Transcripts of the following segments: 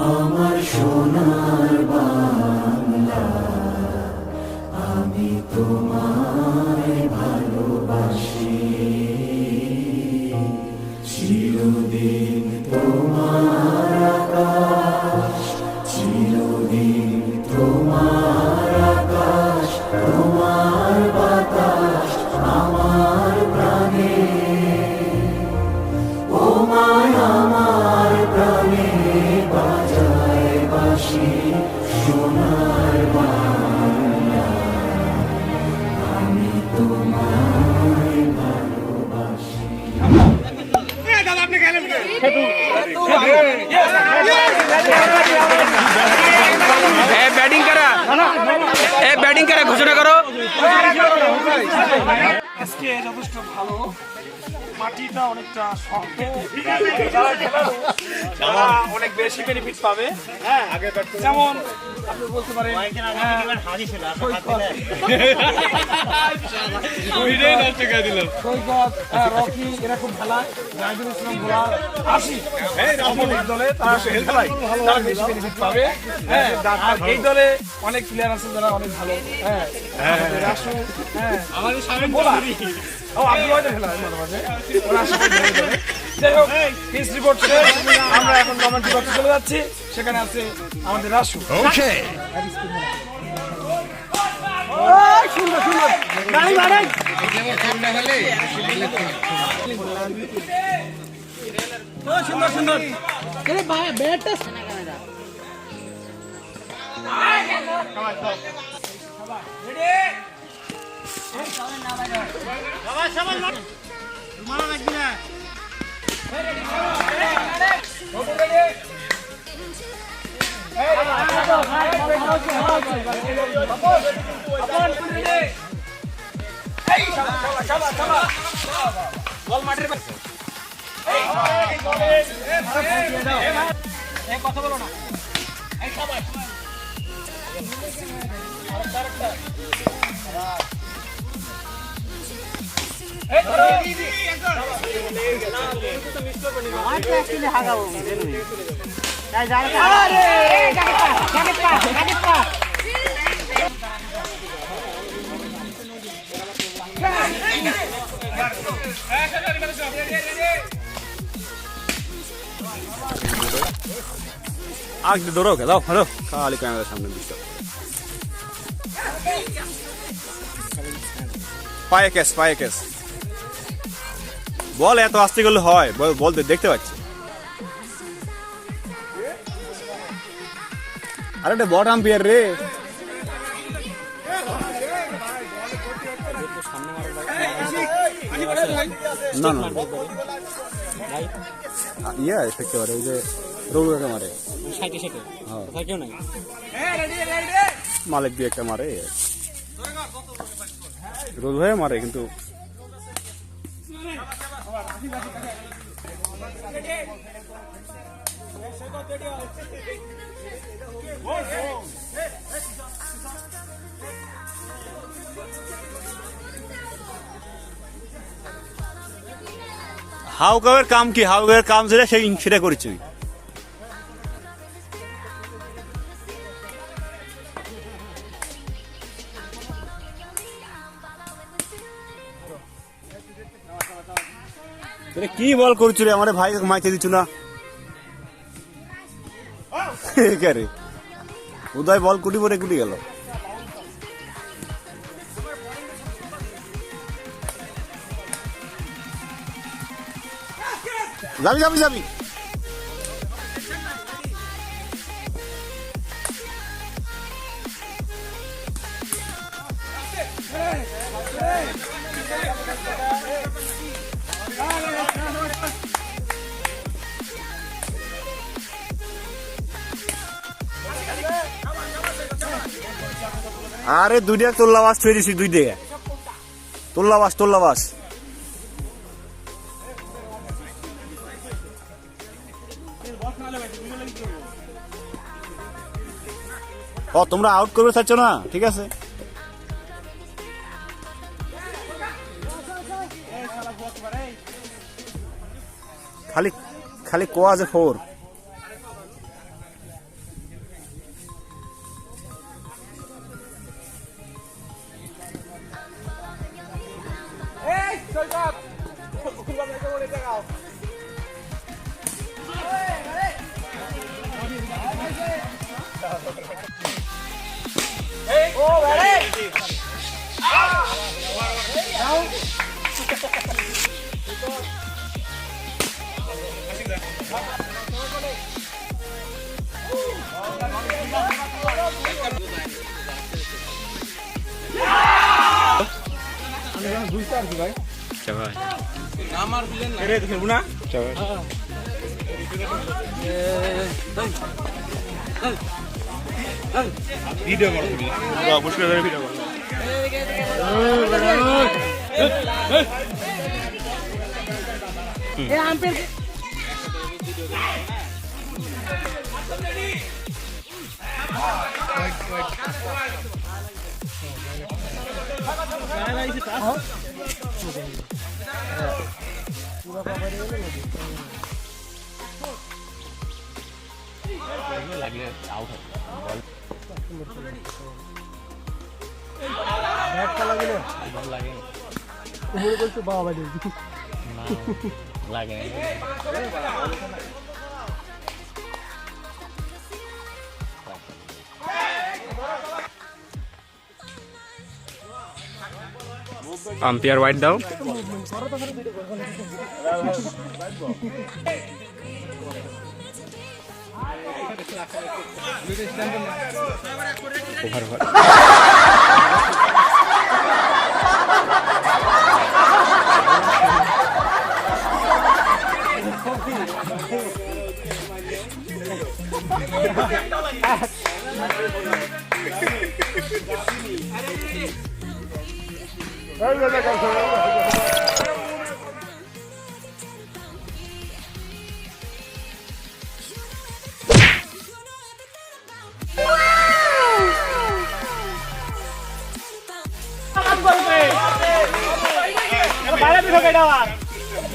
আমার সোনার বাংলা, আমি তোমায় ভালোবাসি, চিরদিন তোমার আকাশ, চিরদিন তোমার আকাশ, তোমার বাতাস আমার প্রাণে, ও মায় আমার প্রাণে বাজায় বাঁশি সোনার বাংলা, আমি তোমায় ভালোবাসি। ব্যাটিং করা ঘোষণা করো। আজকে যথেষ্ট ভালো, মাটিটা অনেকটা শক্ত, তারা অনেক বেশি বেনিফিট পাবে। হ্যাঁ, যেমন আপনি বলতে পারেন রকি এরা খুব খেলায়, জাহিদুল ইসলাম বোলার আশিক অপোজিট দলে তারা খেলায়, তারা বেশি বেনিফিট পাবে। হ্যাঁ, আর এই দলে অনেক প্লেয়ার আছে যারা অনেক ভালো। হ্যাঁ, রাসু, হ্যাঁ আমাদের সামনে বোলার ও আব্দুল ওয়াহিদের খেলা হয় মাঝে মাঝে, ওরা আসলে ধরে ধরে। যাই হোক, পিচ রিপোর্ট শেষ, আমরা এখন কমেন্ট্রি বক্সে চলে যাচ্ছি, সেখানে আছে আমাদের রাসু। ওকে, সুন্দর সুন্দর গাড়ি মারেন, সুন্দর সুন্দর ব্যাটটা কথা বলো না, আগে ধরো দাও, হ্যালো খালি ক্যামেরার সামনে দিচ্ছ, পায়ে ক্যাশ বল এত আস্তে করলে হয়, বল দেখতে পাচ্ছি। আরে এটা বট আম্পিয়ার রে, না না ইয়া দেখতে পারে, ওই যে রঘু কাকা মারে, মালিক দিয়ে একটা মারে, রোজ ভাই মারে কিন্তু হাউকাওয়ের কাম কি, হাউকাওয়ের কাম সেটা করেছি। কি বল করছো রে, আমার ভাই মাইতে দিচ্ছ না, উদয় বল কুটি পরে কুটি গেল। যাবি আরে দুইটা তোল্লাবাস ফেরিছি, দুই দিকে তোল্লাবাস ও তোমরা আউট করবে চাচ্ছ না, ঠিক আছে। খালি খালি কোয়া যে ফোর বুঝতে পারছি ভাই। শাবাশ এটা তো খেলবো না। শাবাশ ভিডিও করো তুমি। অবশ্যই করে ভিডিও করো লাগে আম্পায়ার ওয়াইড দাও ওভার ওভার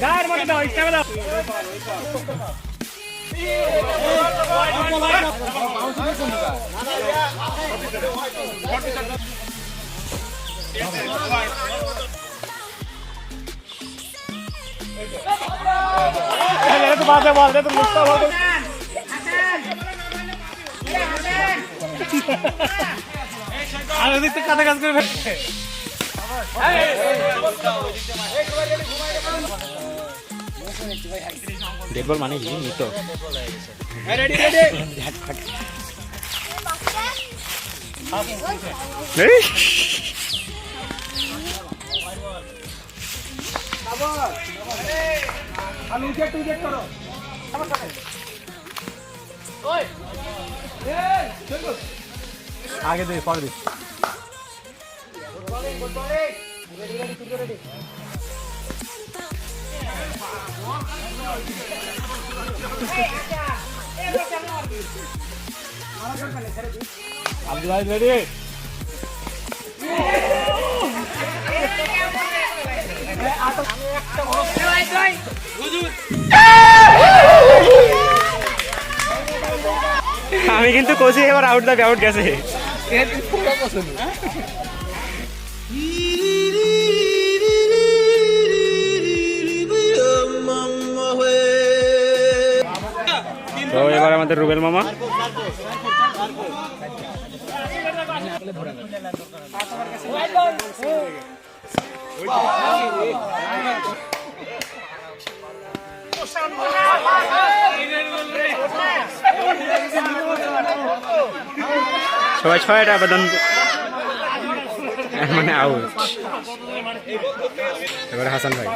গায়ের মধ্যে দাও, ইচ্ছা দাও। আর ওদিকে কাটা কাজ করে ফেলছে। ডেড বল মানে কি নিত রেডি রেডি আমি উইকেট উইকেট করো ওই এই চলো আগে দে পরে দে রেডি রেডি তুই রেডি আব্দুল ভাই রেডি আমি কিন্তু কোচি এবার আউট দাবি আউট গেছে তো এবার আমাদের রুবেল মামা সবাই ছয়টা আবেদন মানে আউট এবার হাসান ভাই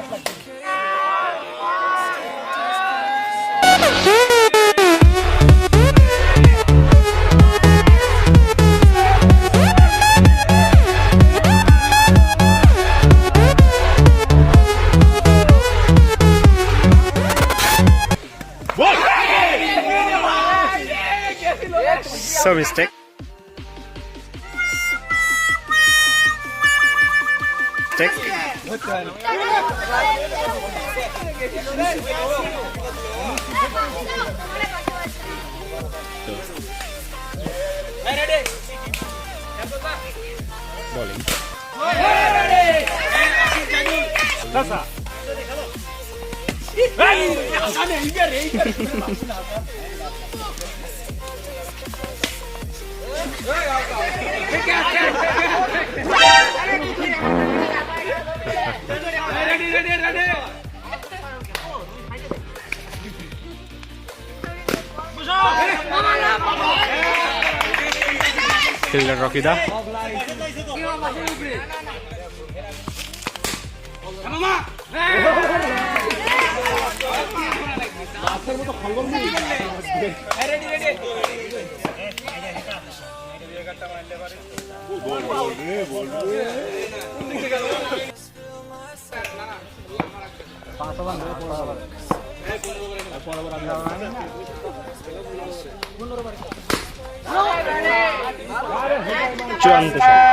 So mistake. Bowling. Fielder Rocky da. চূড়ান্ত শট।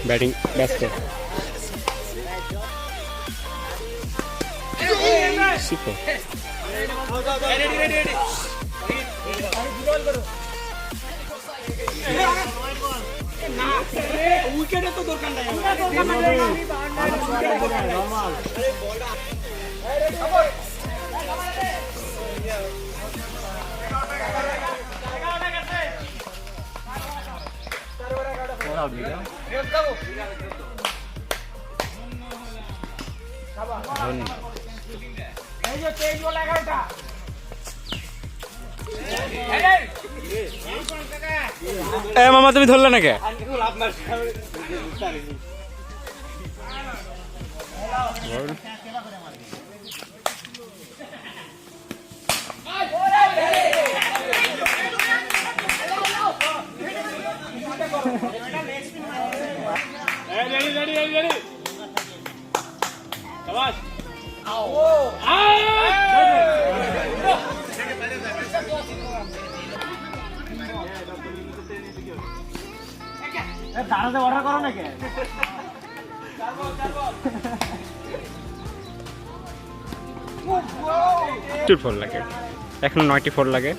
ব্যাটিং ব্যস্ত। সুপার। এ মামা তুমি ধরলে না কে? দাঁড়াতে অর্ডার করো নাকি? ফোর লাগে, এখন 94 লাগে।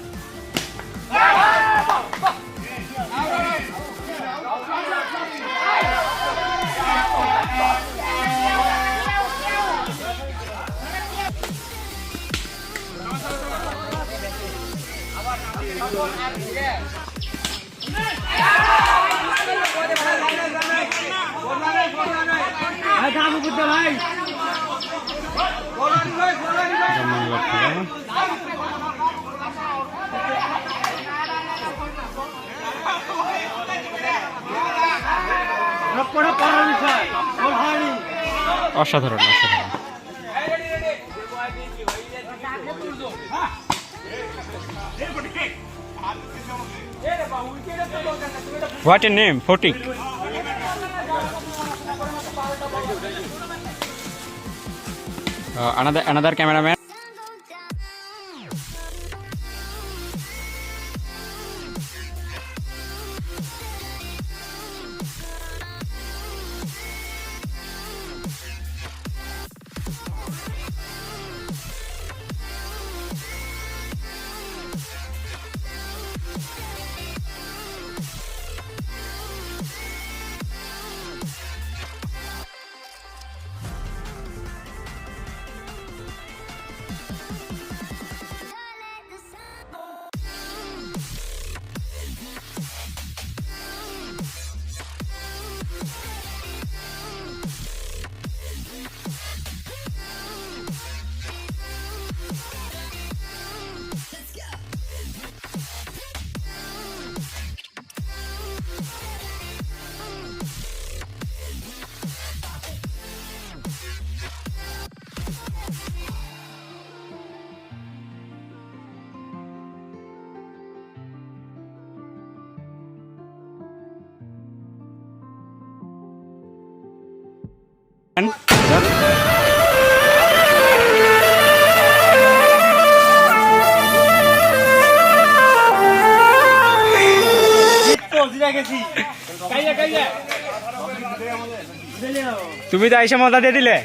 অসাধারণ অসাধারণ। What a name, Fotik. Another cameraman. তুমি তো আইসা মজা দিয়ে দিলে।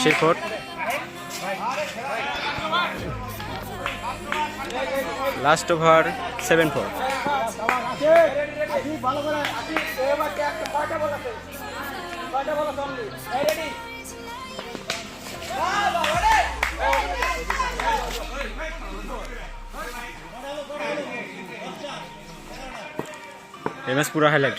আশির ফোর্ট। Last over 7-4। এই ম্যাচ পুরো highlight.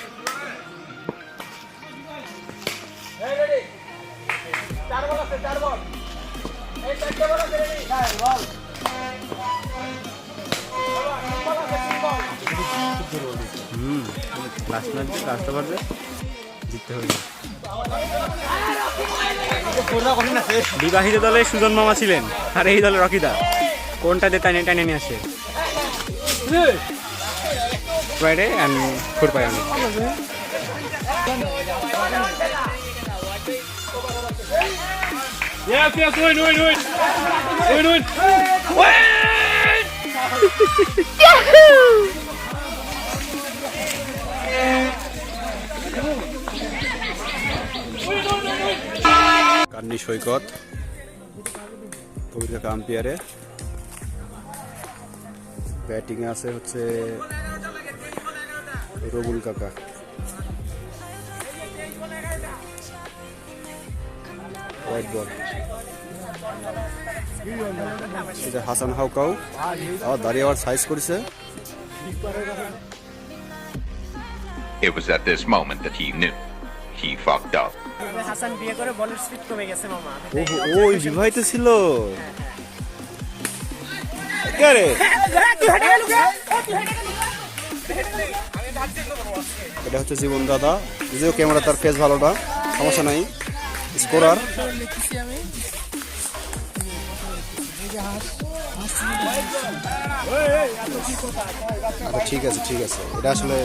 Last match last over জিততে হবে। বিবাহিত দলে সুজন মামা ছিলেন, আর এই দলে রকিদা। কোনটা দিয়ে টাইনে টাইনে নিয়ে আসে? ফ্রাইডে অ্যান্ড ফুরপাই আমি। Yes, win. কান্নি সৈকত, কবির কাকা আম্পায়ারে। ব্যাটিং এ আছে হচ্ছে রবুল কাকা। হোয়াইট বল, এটা হাসান হাউকাউ। আবার দাঁড়িয়ে আবার সাইজ করেছে। It was at this moment that he knew he fucked up. Hasan বিয়ে করে বলের স্পিড কমে গেছে মামা। ওই বিবাহিত ছিল। কে রে? এটা হচ্ছে জীবন দাদা, যদিও ক্যামেরা তার ফেস ভালো না, সমস্যা নাই। স্কোরার ঠিক আছে এটা আসলে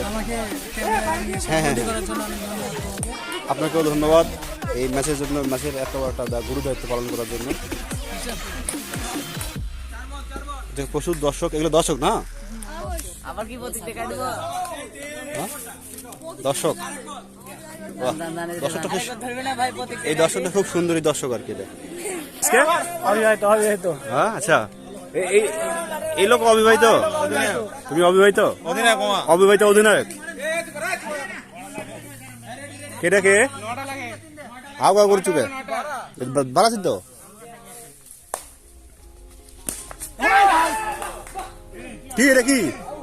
হ্যাঁ, আপনাকেও ধন্যবাদ এই ম্যাচের জন্য, ম্যাচের এত একটা গুরু দায়িত্ব পালন করার জন্য। প্রচুর দর্শক, এগুলো দর্শক না, আবার কি প্রতীক দেখাই দেব? দর্শক। দর্শকটা খুব, এই দর্শকটা খুব সুন্দরী দর্শক আর কি। অবিবাহিত। হ্যাঁ, আচ্ছা, এই লোক অবিবাহিত? তুমি অবিবাহিত? অবিবাহিত অধিনায়ক কেটা কে? হাও গা করছু কে? বাড়াচ্ছি তো। কি রে,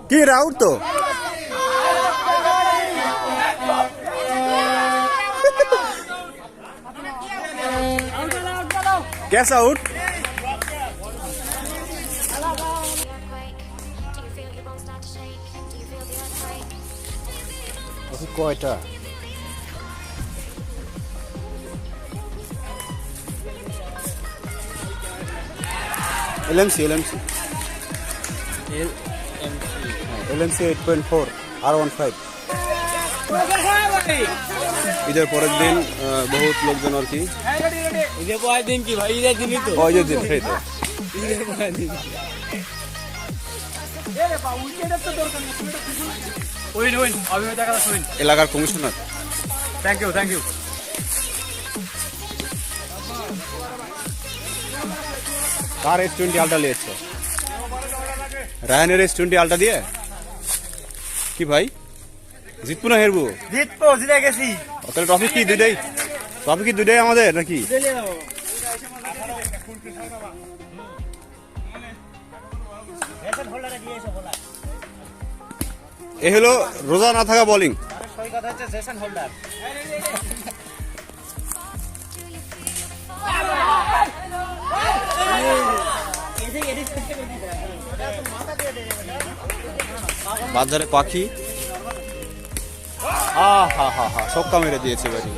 কি রে, আউট তো। कैसा आउट? কয়টা? LMC 8.4 R15। ঈদের পরের দিন বহুত লোকজন আর কি। ঈদের পরের দিন কি ভাই? ঈদের দিনই তো। ঈদের দিন, সেই তো। ঈদের পরের দিন। উইন অভিনেতা কথা শুন। এলাকার commissioner, thank you. Car S20 আলটা নিয়েছে? রায়ানের S20 আলটা দিয়ে কি ভাই জিতবো না হেরবো? জিতে গেছি। তাহলে ট্রফি কি দুইটাই আমাদের নাকি? এ হলো রোজা না থাকা বোলিং। বাজারে পাখি, হা সক্কা মেরে দিয়েছে বাড়ি।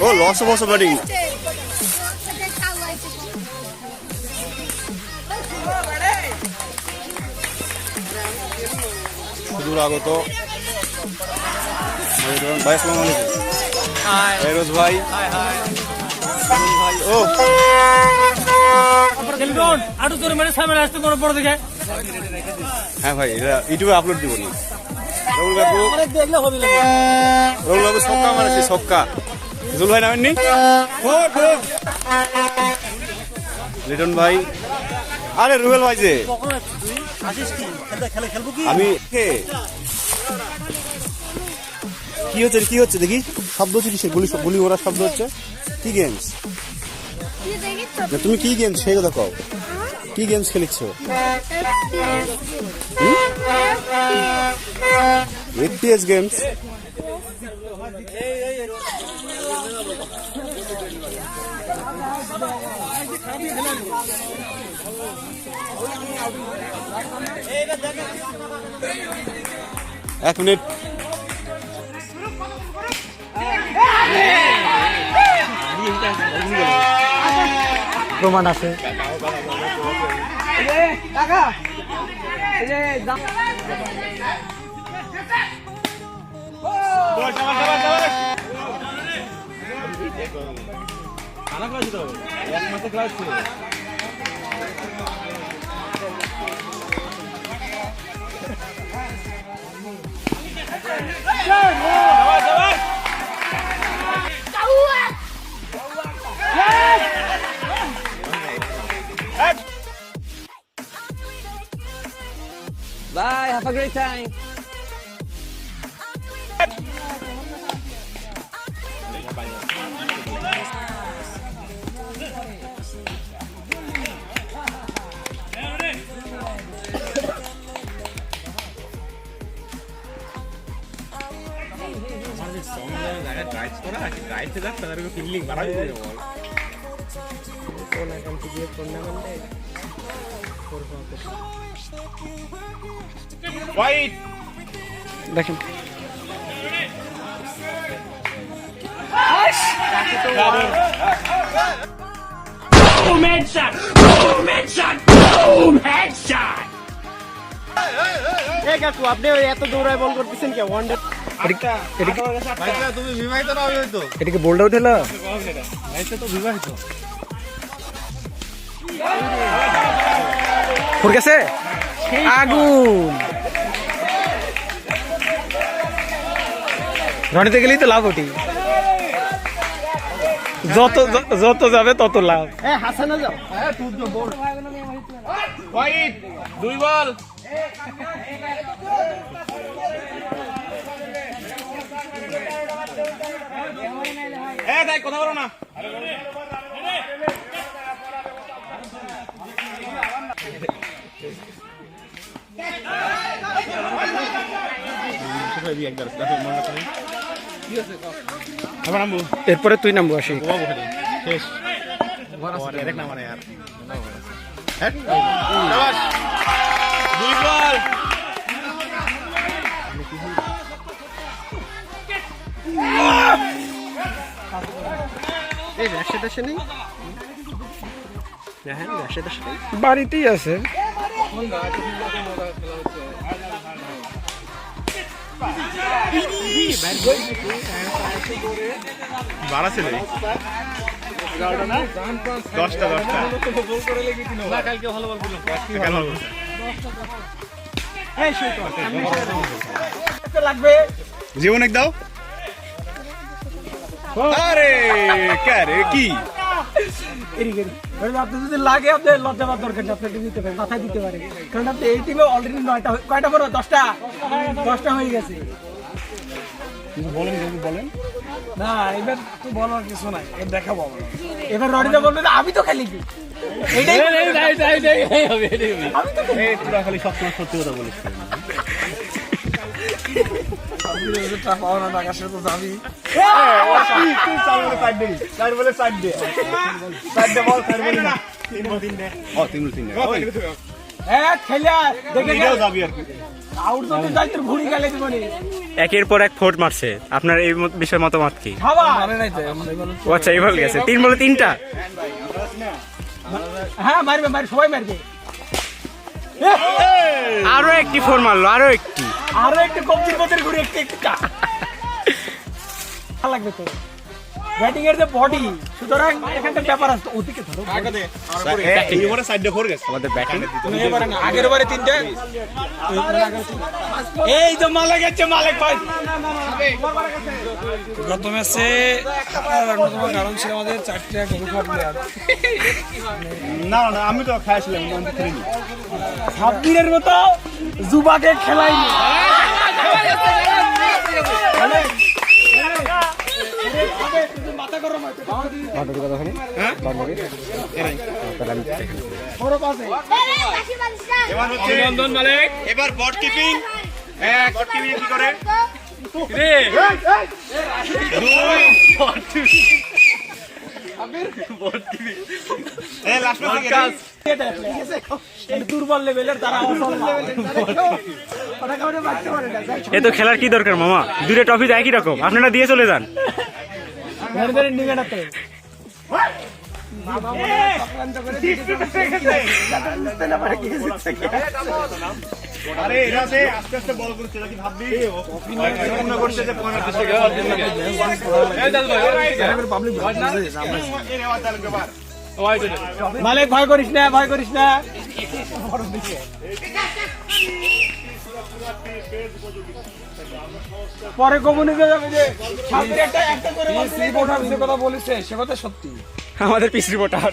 ও লস অফ ব্যাটিং। সুদূর আগত ভাই, আসসালামু আলাইকুম। রোজ ভাই, ও আটু তোর মানে সামনে আসতে কোনো পড়ে দেখে হ্যাঁ ভাই, এটা ইউটিউবে আপলোড দিব নি। রবুল বাবু, দেখলে হবে না রবুল বাবু ছক্কা মারছে, ছক্কা। জুল ভাই নামেননি? লিটন ভাই, আরে রুবেল ভাই যে, আমি কে? কি হচ্ছে দেখি? শব্দ হচ্ছে কিসের? গুলি ওরা শব্দ হচ্ছে কি? গেমস? তুমি কি গেমস সেই কথা কও। কি গেমস খেলিচ্ছ? FPS games. এক মিনিট। প্রমাণ আছে Bye, have a great time. দেখেন আপনি এত দৌড়ায় বল করতেছেন কে? ওয়ান ডে তুমি বিবাহিত না অবিবাহিত? এটাকে বোল্ডটা উঠেল তো বিবাহিত। ফুর গেছে আগুন রনিতে গেলেই তো লাভ ওটি যত যাবে তত লাভ হাসানা যাও দুই বল দেখ কথা বলো না এরপরে তুই নামবো আসি দুই বল বাড়িতেই আছে বাড়া ছিল 10টা জীবন এক দাও। আরে কে কি আপনি যদি লাগে আপনার লজ্জা পাওয়ার দরকার নেই, আপনাকে দিতে পারেন, মাথায় দিতে পারেন, কারণ আপনি এই টিমে অলরেডি 9টা কয়টা বড় 10টা হয়ে গেছে। বলেন না এবার তো বলার কিছু নাই, এবার দেখাবো আমরা। এবার রনিদা বলবে যে আমি তো খেলি কি এইটাই হবে আমি তো পুরা খালি সবসময় সত্যি কথা বলিস। পাওনা টাকা সে তো যাবি একের পর এক ফোর্ট মারছে। আপনার এই বিষয়ে মতামত কি? ও আচ্ছা, এই বল গেছে 3 বলে 3টা। হ্যাঁ মারবে সবাই মারবে। আরো একটি ফোর মারলো, আরো একটি কবজির মধ্যে ঘুরে একটু লাগবে তো ব্যাটিং এর যে বডি, সুতরাং এখানটা ব্যাপার আছে। ওদিকে ধরো আমাদের ব্যাটিং আগের বারে 3টে, এই তো মালিক আছে, মালিক ভাই। গত ম্যাচে অন্যতম কারণ ছিল আমাদের 4টে গরু খাওয়া প্লেয়ার। না না আমি তো খাইছিলাম, আমি খেলিনি। সাব্বিরের মতো যুবাকে খেলাইনি। মাথা গরম হয়। অভিনন্দন মালিক। এবার বট কিপিং বট কিপিং কি করে রে দুর্বল লেভেলের তারা এ তো খেলার কি দরকার মামা, দুটো ট্রফি তো একই রকম, আপনারা দিয়ে চলে যান। নিবে না তো আরে এরা যে আস্তে আস্তে বল করছে, নাকি ভাববি মনে করছে যে 15 মালিক ভয় করিস না, ভয় করিস না। পরে কমিউনিকে যাবে যে সামনে একটা করে যে কথা বলেছে সে কথা সত্যি। আমাদের পিস রিপোর্টার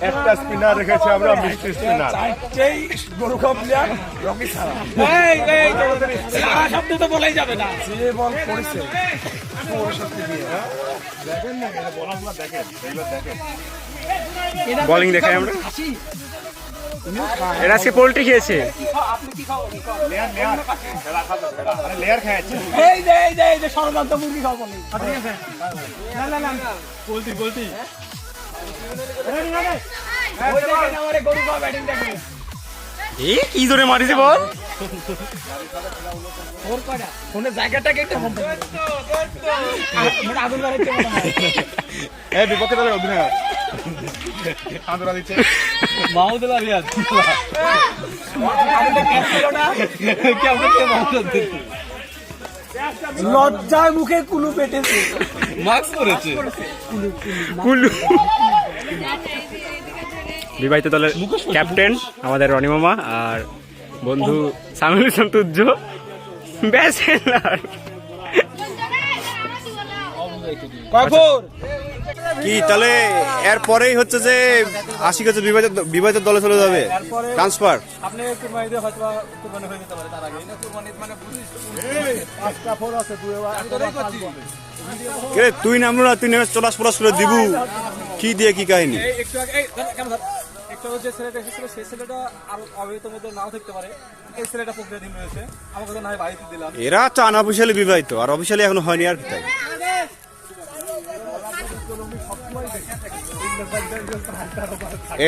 একটা স্পিনার রেখেছি আমরা, মিষ্টি স্পিনার। চারটেই গরু খাওয়া প্লেয়ার, রকি ছাড়া। সারা শব্দ তো বলাই যাবে না, যে বল করেছে বোলিং দেখাই আমরা। এরা আজকে পোল্ট্রি খেয়েছে। লেয়ার খাইছে। এই যে ষড়যন্ত্র মুরগি খাওয়া বলে। ঠিক আছে, না পোল্ট্রি পোল্ট্রি গরু খাওয়া ব্যাটিং দেখে এই কি জোরে মারিছে বল। ফোনের জায়গাটাকে একটা আগুন ধরাচ্ছে এই বিপক্ষে দলের অধিনায়ক আন্দোলন দিচ্ছে মাহমুদুল্লাহ রিয়াদ। লজ্জায় মুখে কুলু পেটেছে, মাস্ক করেছে কুলু। বিবাহিত দলের ক্যাপ্টেন আমাদের রনি মামা আর বন্ধু সামিউল ইসলাম তুজ্জ ব্যাচেলার। কি তাহলে এরপরেই হচ্ছে যে আশিক হচ্ছে বিবাহিত দলে চলে যাবে, ট্রান্সফার। আপনি কুরবানিতে হয়তো কুরবানি হয়ে যেতে পারে, তার আগে না কুরবানি মানে পাঁচটা ফোর আছে, কে তুই নামলো না, তুই নেমে চলাস পড়াস করে দিবু কি দিয়ে কি কাহিনী। একটু আগে কেমন একটা যে ছেলেটা এসেছিল সেই ছেলেটা আরো অবিবাহিত মধ্যে নাও থাকতে পারে, এই ছেলেটা প্রক্রিয়াধীন রয়েছে, আমাকে তো না হয় বাড়িতে দিলাম। এরা তো আনঅফিসিয়ালি বিবাহিত, আর অফিসিয়ালি এখনো হয়নি, আর কি তাই।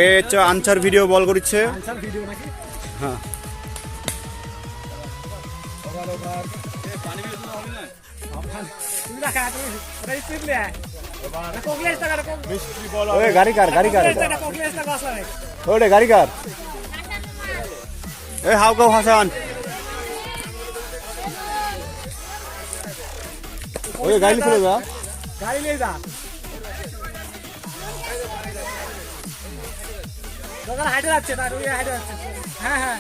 এ আনসার ভিডিও বল করছে, হ্যাঁ ওই গাড়ি কার ওরে গাড়ি কার এ হাউ কাউ হাসান ওই গাড়ি ফেলে যা, গাড়ি নিয়ে যা, দোকান হাইটে যাচ্ছে, তার ওই হাইটে যাচ্ছে। হ্যাঁ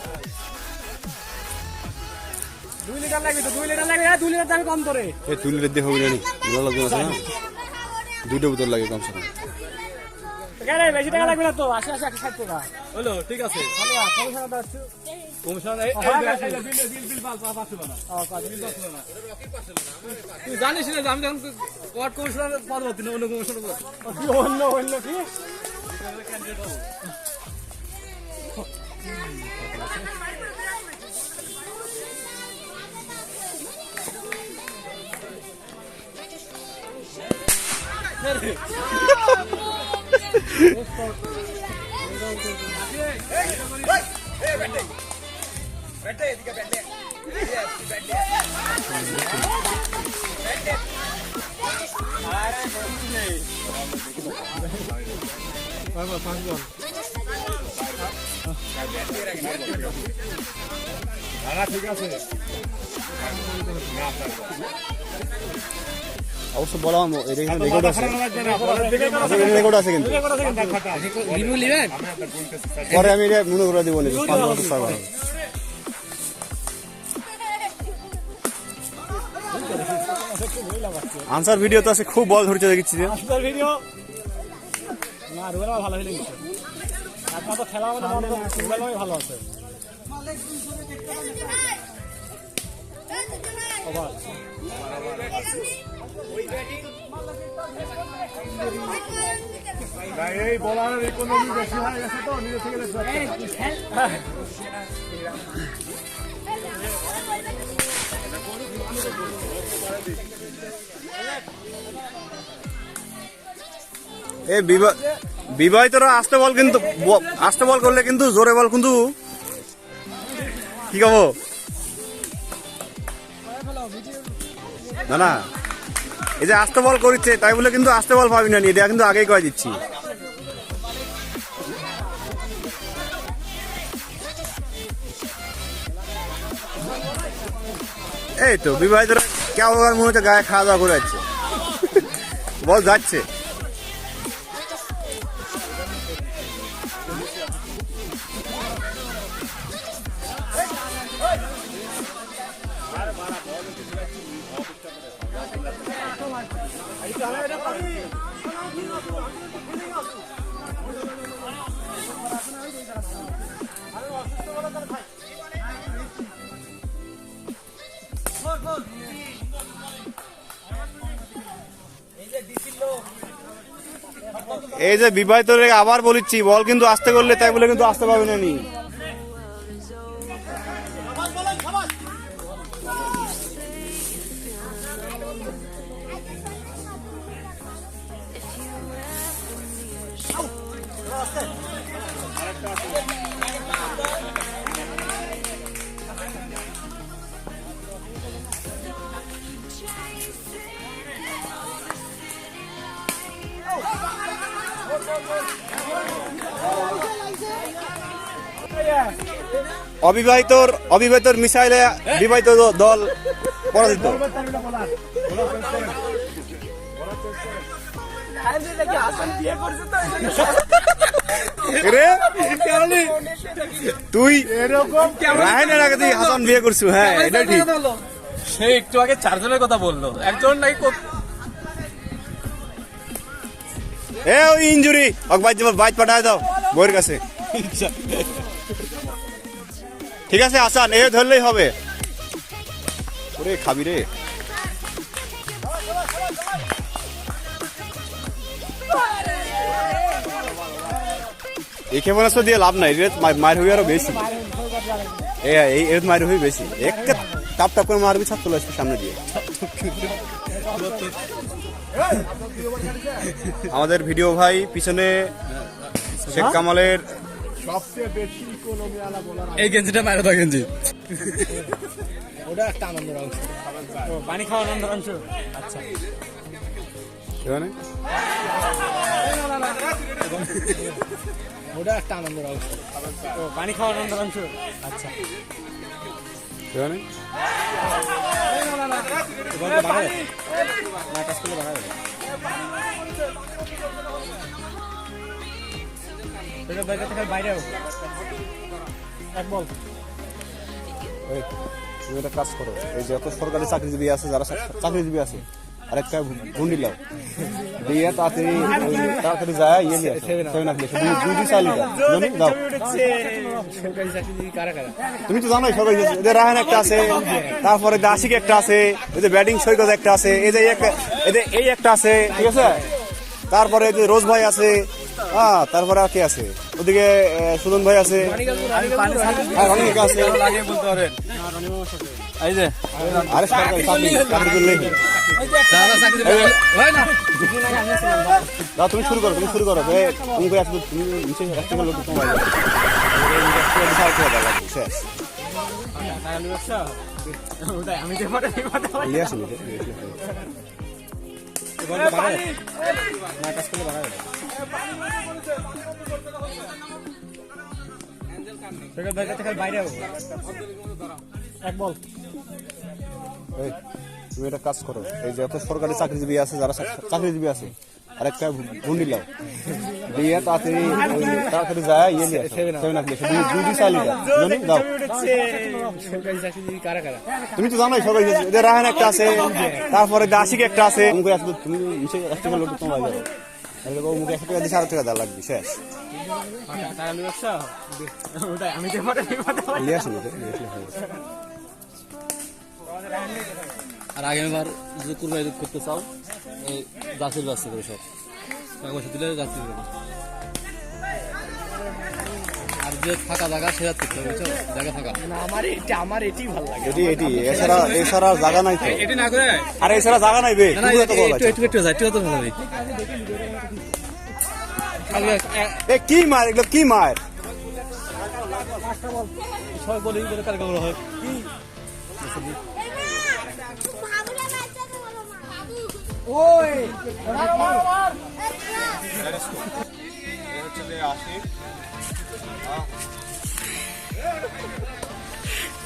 2 লিটার লাগবে তো, 2 লিটার লাগবে, 2 লিটার দাম কম করে। এই 2 লিটার দিয়ে হবে না, ভালো লাগবে না, 2টা বোতল লাগে কমসে কম। কেরে বেশি টাকা লাগবে না তো, 80 160 টাকা হলো, ঠিক আছে। ভালো কমিশন দাও, কমিশন এই বিল পাস পাচ্ছিল না, বিল পাচ্ছিল না। তুই জানিস না আমি যখন ওয়ার্ড কমিশনার পরবর্তী না অন্য কমিশনার অন্য কি ক্যান্ডিডেট হবো। অবশ্য বলা এটা এখানে রেকর্ড আছে, রেকর্ড আছে কিন্তু পরে আমি এটা মনে করে দিব না। আনসার ভিডিও তো আছে, খুব বল ধরছে দেখছি যে। ভিডিও না রুবেলা ভালো হইলে আপনার তো খেলা আমাদের মনে রুবেলাই ভালো আছে। এই বলার ইকোনমি বেশি হয়ে গেছে তো নিজে থেকে এই বিবাহিতরা আস্তে বল, কিন্তু আস্তে বল করলে কিন্তু জোরে বল কিন্তু কি কব না না, এই যে আস্তে বল করছে তাই বলে কিন্তু আস্তে বল পাবি না, এটা কিন্তু আগেই কয়ে দিচ্ছি। এই তো বিবাহিতরা কেমন মনে হচ্ছে গায়ে খাওয়া দাওয়া করে যাচ্ছে, বল যাচ্ছে। এই যে বিবাহিত আবার বলিচ্ছি, বল কিন্তু আসতে করলে তাই বলে কিন্তু আসতে পারবে না নি। অবিবাহিতর মিসাইলে বিবাহিত দল পরাজিত। তুই রায়নের আগে তুই হাসান বিয়ে করছু? হ্যাঁ এটা ঠিক। সে একটু আগে চারজনের কথা বললো, একজন নাই এ ওই ইনজুরি বাইক পাঠায় দাও বইয়ের কাছে। ঠিক আছে হাসান, এ ধরলেই হবে। ওরে খাবি রে। এই ক্ষেপণাস্ত্র দিয়ে লাভ নাই, মার হয়ে আরো বেশি। এই মার হয়ে বেশি, একটা টাপ টাপ করে মারবি, ছাত্র চলে আসবি সামনে দিয়ে। আমাদের ভিডিও ভাই পিছনে শেখ কামালের সবচেয়ে বেশি ইকোনমি আলা বলার এই গেঞ্জিটা মারা দাও গেঞ্জি। ওটা একটা আনন্দের অংশ, পানি খাওয়ার আনন্দের অংশ। আচ্ছা ওটা একটা আনন্দের অংশ, পানি খাওয়ার আনন্দের অংশ। আচ্ছা বাইরেও এক বল। তুমি একটা কাজ করো, এই যত সরকারি চাকরিজীবী আছে, যারা চাকরিজীবী আছে, আরেকটা গুন্ডি লাও দিয়ে তাড়াতাড়ি যায় ইয়ে নিয়ে দাও। তুমি তো জানোই সবাই, রাহান একটা আছে, তারপরে আশিক একটা আছে, এই যে ব্যাটিং সৈকত একটা আছে, এই যে এই একটা আছে, ঠিক আছে। তারপরে এই যে রোজ ভাই আছে, হ্যাঁ, তারপরে আর কে আছে ওদিকে, সুদন ভাই আছে, অনেক আছে। এই যে আরে চাকরি করলেই দাও, তুমি শুরু করো, তুমি নিচে একটা লোক তোমার শেষ। বাইরে এক বল এই, তুমি একটা কাজ করো, এই যে এত সরকারি চাকরিজীবী আছে, যারা চাকরিজীবী আছে, আর একটা গুন্ডি লাও দিয়ে তাড়াতাড়ি যায় ইয়ে নিয়ে আসো, 7 up নিয়ে আসো, দুই চাইলে দাও। তুমি তো জানোই সবাই, এদের রাহান একটা আছে, তারপরে আশিক একটা আছে, তুমি মিশে 1 টাকা লোক তোমার যাবে, মুখে 1 টাকা দিয়ে 4 টাকা দেওয়া লাগবে, শেষ। নিয়ে আসুন আর আগামীবার যদি কুরবানি ঈদ করতে চাও এই জাতির বাচ্চা করে সব টাকা পয়সা দিলে জাতির করে আর যে ফাঁকা জায়গা সে যাত্রী বুঝছো জায়গা ফাঁকা আমার এটি ভালো লাগে এটি এছাড়া জায়গা নাই তো, এটি না করে আর এছাড়া জায়গা নাই বে, একটু যায় তো ভালো হবে এ কি মার, এগুলো কি মার? সবাই বলে কালকে বলা হয়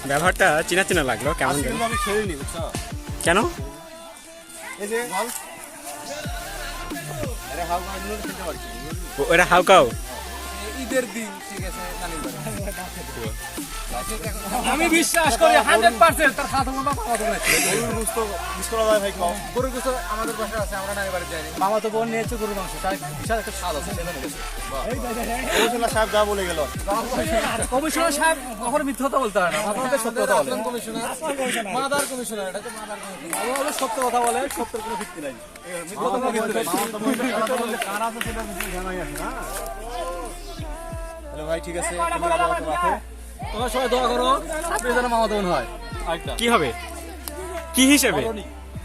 ব্যবহারটা চেনা চেনা লাগলো, কেমন যেন। আমি খেলিনি, বুঝছো? কেন? এই যে বল, আরে হাউ গাইলো খেতে পারছি। ওরা হাউকাও ঈদের দিন, ঠিক আছে, আমি বিশ্বাস করি 100% তার খাতা মতো পাওয়া যাবে। ভাই খাও। গরুর গোশত আমাদের বাসায় আছে, আমরা নাই বাড়ি যাইনি। মামা তো বোন নিয়েছে গরুর মাংস, তাই বিশাল একটা স্বাদ আছে। কমিশনার সাহেব যা বলে গেল, কমিশনার সাহেব কখনো মিথ্যা কথা বলতে হয় না, আপনাদের সত্য কথা বলে। মাদার কমিশনার, এটা তো মাদার কমিশনার, ও সত্য কথা বলে, সত্যের কোনো ভিত্তি নাই, মিথ্যা কথা ভিত্তি নাই। কার আছে সেটা জানাই আছে না। হ্যালো ভাই, ঠিক আছে, তুমি আপাতত রাখো। তোমরা সবাই দোয়া করো, আপনি যেন মামা বোন হয়। আরেকটা কি হবে, কি হিসেবে?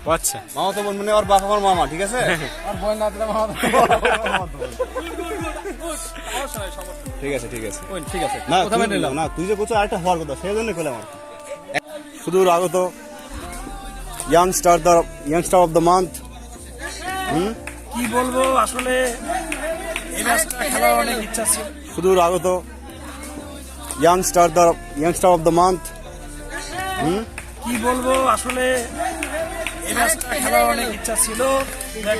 ও আচ্ছা, মামা তো বোন মানে ওর বাপ আমার মামা, ঠিক আছে? আর বোন না দিলে মামা ঠিক আছে, ঠিক আছে, ঠিক আছে। না কথা মেনে নিলাম। না, তুই যে বলছো আরেকটা হওয়ার কথা, সেই জন্য খেলাম আর কি। শুধু আগত ইয়াংস্টার অফ দ্য মান্থ। কি বলবো, আসলে এই ম্যাচটা খেলার অনেক ইচ্ছা ছিল। শুধু আগত ইয়াংস্টার অফ দ্য মান্থ। কি বলবো, আসলে এই ম্যাচটা খেলার অনেক ইচ্ছা ছিল,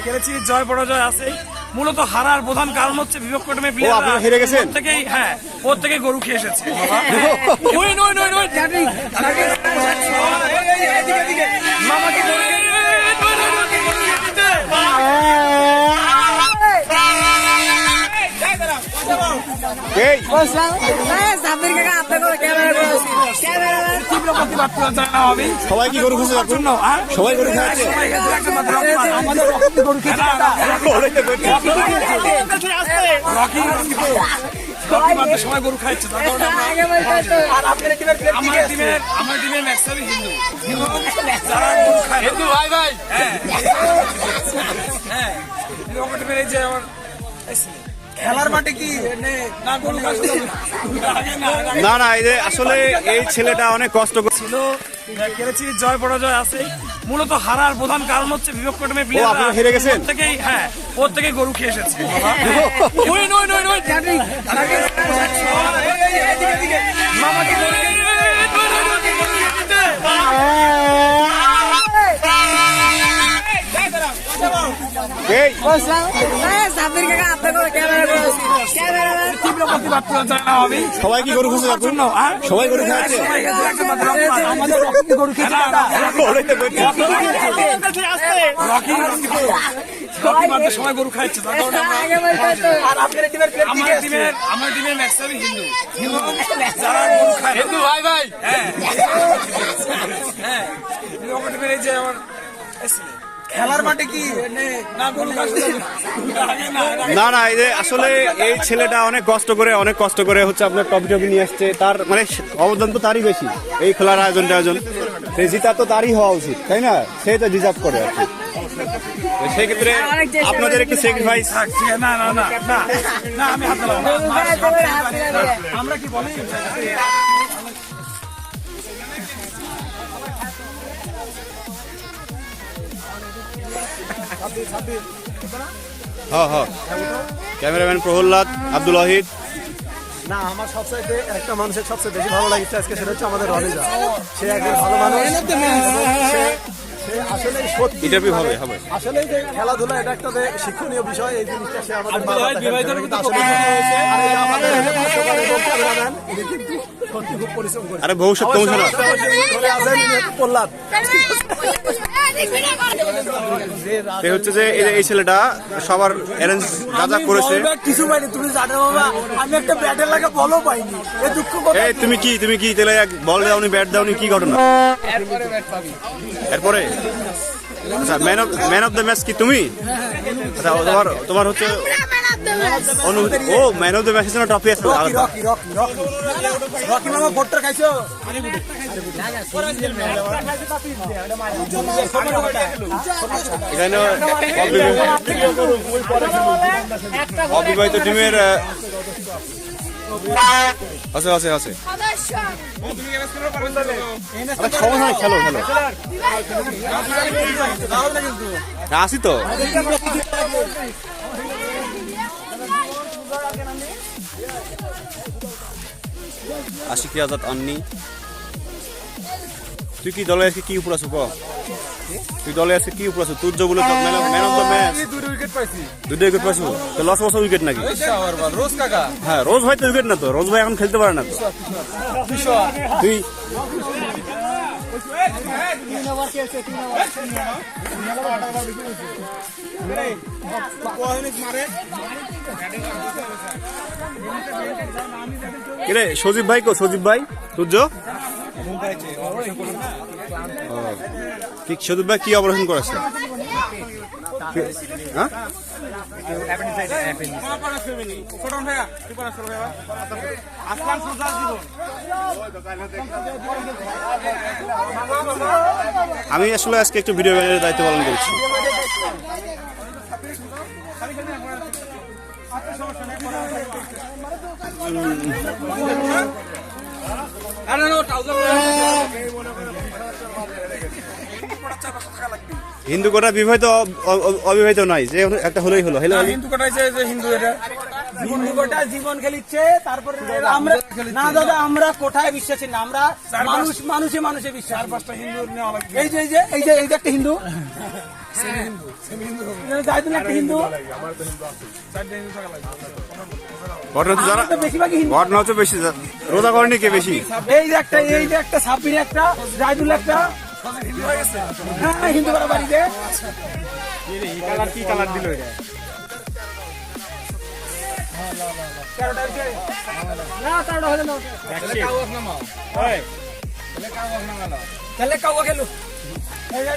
খেলেছি, জয় পরাজয় আছে। মূলত হারার প্রধান কারণ হচ্ছে বিভক্ত টিমে আপনারা হেরে গেছেন? প্রত্যেকেই গরু খেয়ে এসেছে। মামাকে গরু এই তীব্র প্রতিবাদ করা যায় না আমি। সবাই কি গরু খুঁজে রাখুন? সবাই গরু খাচ্ছে। আমাদের রক্ত গরু খেতে সবাই গরু খাচ্ছে, আমার টিমের ম্যাক্সিমাম হিন্দু, যারা গরু খায় হিন্দু ভাই ভাই। হ্যাঁ, এই যে আমার খেলার মাঠে কি না গরু খাচ্ছে না না, এই যে আসলে এই ছেলেটা অনেক কষ্ট ছিল, খেলেছি, জয় পরাজয় আছে। মূলত হারার প্রধান কারণ হচ্ছে বিভক্ত টিমে আপনারা হেরে গেছেন? প্রত্যেকেই গরু খেয়ে এসেছে। মামাকে এই তীব্র প্রতিবাদ করা যায় না আমি। সবাই কি গরু খুঁজে রাখুন? সবাই গরু খাচ্ছে। আমাদের রক্ত গরু খেতে সবাই গরু খাচ্ছে, আমার টিমের ম্যাক্সিমাম হিন্দু, যারা গরু খায় হিন্দু ভাই ভাই। হ্যাঁ, এই যে আমার খেলার মাঠে কি না গরু খাচ্ছে না না, এই যে আসলে এই ছেলেটা অনেক কষ্ট করে হচ্ছে আপনার টপি নিয়ে আসছে, তার মানে অবদান তো তারই বেশি এই খেলার আয়োজন সেই জিতা তো তারই হওয়া উচিত, তাই না? সে তো ডিজার্ভ করে আর কি। সেই ক্ষেত্রে আপনাদের একটু স্যাক্রিফাইস। না না না না না, আমি হাত দিলাম না। আমরা কি বলি, হ্যাঁ হ্যাঁ, ক্যামেরাম্যান প্রহ্লাদ, আব্দুল ওয়াহিদ, না আমার সবচাইতে একটা মানুষের সবচেয়ে বেশি ভালো লাগিছে আজকে সেটা হচ্ছে আমাদের রনিদা। সে একজন ভালো মানুষ, সে আসলে সত্যি ইন্টারভিউ হবে হবে আসলে যে খেলাধুলা এটা একটা যে শিক্ষণীয় বিষয়, এই জিনিসটা সে আমাদের আব্দুল ভাই বিবাহিতের কিন্তু কিন্তু আসলে কখনো হয়েছে। আর এই আমাদের সকালে বলতে পারেন, ইনি কিন্তু সত্যি খুব পরিশ্রম করে। আরে ভবিষ্যৎ কমিশনার প্রহ্লাদ এ হচ্ছে যে এই ছেলেটা সবার অ্যারেঞ্জ যা যা করেছে। কিছু পাইনি, তুমি জানো বাবা, আমি একটা ব্যাটের লাগে বলও পাইনি, এ দুঃখ কথা। এই তুমি কি তাহলে এক বল দাওনি, ব্যাট দাওনি, কি ঘটনা? এরপরে আচ্ছা ম্যান অফ দ্য ম্যাচ কি তুমি? আচ্ছা তোমার হচ্ছে অনুভূতি। ও ম্যান অফ দ্য ম্যাচের জন্য ট্রফি আছে আলাদা। রকি মামা ভোটটা খাইছো? এখানে অবিবাহিত টিমের আছে আছে আছে সময় হয়, খেলো আসি তো। আশিকি আজাদ আননি, তুই কি দলে আজকে কি উপর আছো? তুই দলে আজকে কি উপর আছো? তুর্য বলে man of the match, 2 wicket পাইছি। 2 উইকেট পাইছো তো? লস বসা উইকেট নাকি? রোজ কাকা হ্যাঁ রোজ ভাই তো উইকেট না তো, রোজ ভাই এখন খেলতে পারে না তো। তুই কিরে সজীব ভাই কো? সজীব ভাই সূর্য কি সজীব ভাই কি অপারেশন করেছে? হ্যাঁ আমি আসলে আজকে একটু ভিডিও ব্যানের দায়িত্ব পালন করছি। হিন্দু কোটা বিবাহিত অবিবাহিত নাই, যে একটা হলেই হলো। হিন্দু কোটাইছে যে হিন্দু, এটা হিন্দু কোটা জীবন খেলিচ্ছে। তারপরে আমরা না দাদা, আমরা কোঠায় বিশ্বাসী না, আমরা মানুষে বিশ্বাস। 4-5টা হিন্দু নেওয়া লাগবে। এই যে একটা হিন্দু, জাহিদুল একটা হিন্দু, ঘটনা হচ্ছে বেশি রোজা করেনি কে বেশি। এই যে একটা সাব্বির, একটা জাহিদুল, একটা হ্যাঁ হিন্দু করা বাড়িতে। কি কালার দিল এটা? খেলে কাউয়া খেলো, এই যে